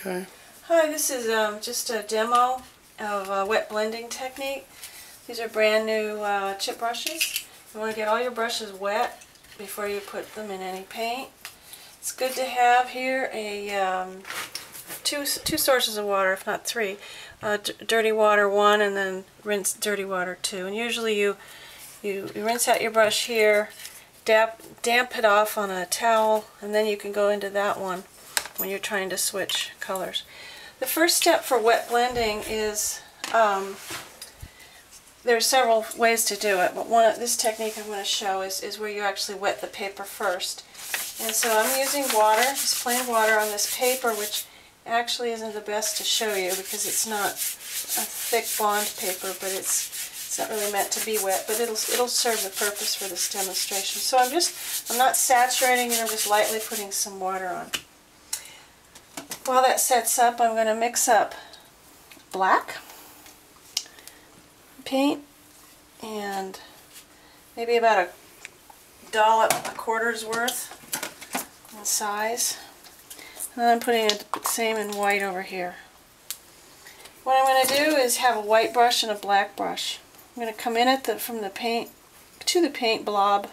Okay. Hi, this is just a demo of a wet blending technique. These are brand new chip brushes. You want to get all your brushes wet before you put them in any paint. It's good to have here a two sources of water, if not three. Dirty water 1 and then rinse dirty water 2. And usually you rinse out your brush here, damp it off on a towel, and then you can go into that one when you're trying to switch colors. The first step for wet blending is, there are several ways to do it, but this technique I'm going to show is where you actually wet the paper first. And so I'm using water, just plain water on this paper, which actually isn't the best to show you because it's not a thick bond paper, but it's not really meant to be wet, but it'll serve the purpose for this demonstration. So I'm not saturating it, I'm just lightly putting some water on. While that sets up, I'm going to mix up black paint and maybe about a dollop, a quarter's worth in size. And then I'm putting the same in white over here. What I'm going to do is have a white brush and a black brush. I'm going to come in from the paint to the paint blob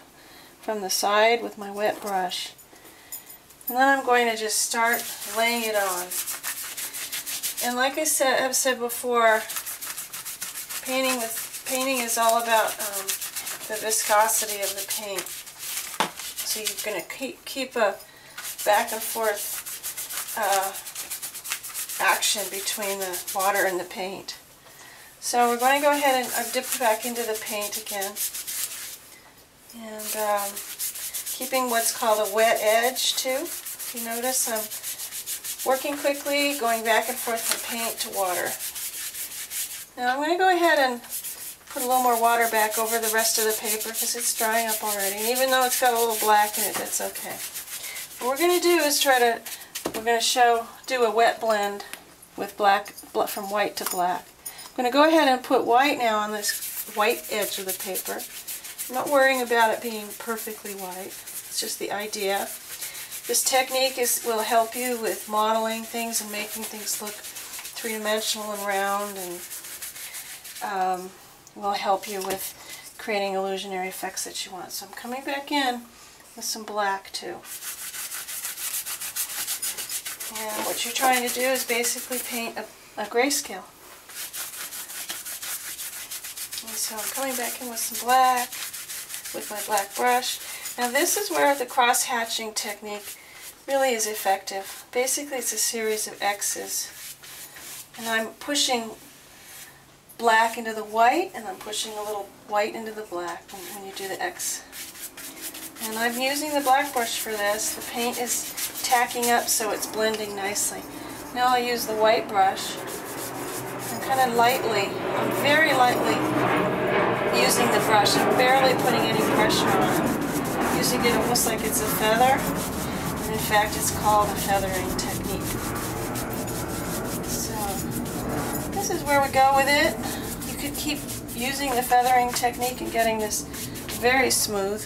from the side with my wet brush. And then I'm going to just start laying it on. And like I've said before, painting is all about the viscosity of the paint. So you're going to keep a back and forth action between the water and the paint. So we're going to go ahead and dip back into the paint again. And keeping what's called a wet edge too. If you notice, I'm working quickly, going back and forth from paint to water. Now I'm going to go ahead and put a little more water back over the rest of the paper because it's drying up already. And even though it's got a little black in it, that's okay. What we're going to do is we're going to do a wet blend with black from white to black. I'm going to go ahead and put white now on this white edge of the paper. I'm not worrying about it being perfectly white. It's just the idea. This technique will help you with modeling things and making things look three-dimensional and round, and will help you with creating illusionary effects that you want. So I'm coming back in with some black too. And what you're trying to do is basically paint a grayscale. And so I'm coming back in with some black, with my black brush. Now this is where the cross-hatching technique really is effective. Basically it's a series of X's. And I'm pushing black into the white, and I'm pushing a little white into the black when you do the X. And I'm using the black brush for this. The paint is tacking up so it's blending nicely. Now I'll use the white brush and kind of lightly, I'm very lightly using the brush. I'm barely putting any pressure on it. Using it almost like it's a feather, and in fact it's called a feathering technique. So this is where we go with it. You could keep using the feathering technique and getting this very smooth,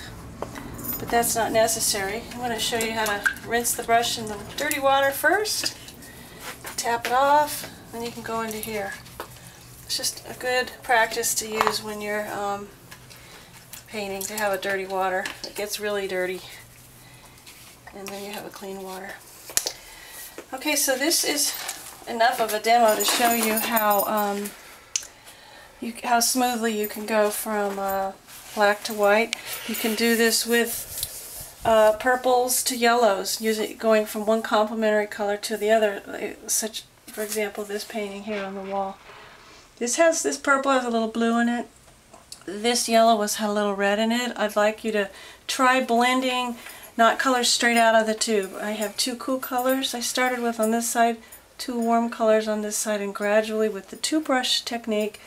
but that's not necessary. I'm going to show you how to rinse the brush in the dirty water first, tap it off, then you can go into here. It's just a good practice to use when you're painting, to have a dirty water. It gets really dirty, and then you have a clean water. Okay, so this is enough of a demo to show you how smoothly you can go from black to white. You can do this with purples to yellows, going from one complementary color to the other. Such, for example, this painting here on the wall. This purple has a little blue in it. This yellow had a little red in it. I'd like you to try blending, not colors straight out of the tube. I have two cool colors I started with on this side, two warm colors on this side, and gradually with the two brush technique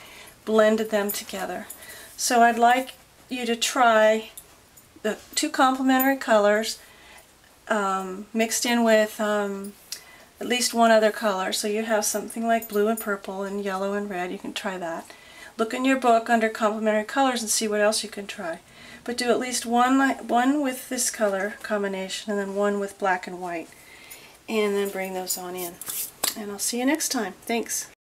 blended them together. So I'd like you to try the two complementary colors mixed in with at least one other color. So you have something like blue and purple and yellow and red. You can try that. Look in your book under complementary colors and see what else you can try. But do at least one with this color combination and then one with black and white. And then bring those on in. And I'll see you next time. Thanks.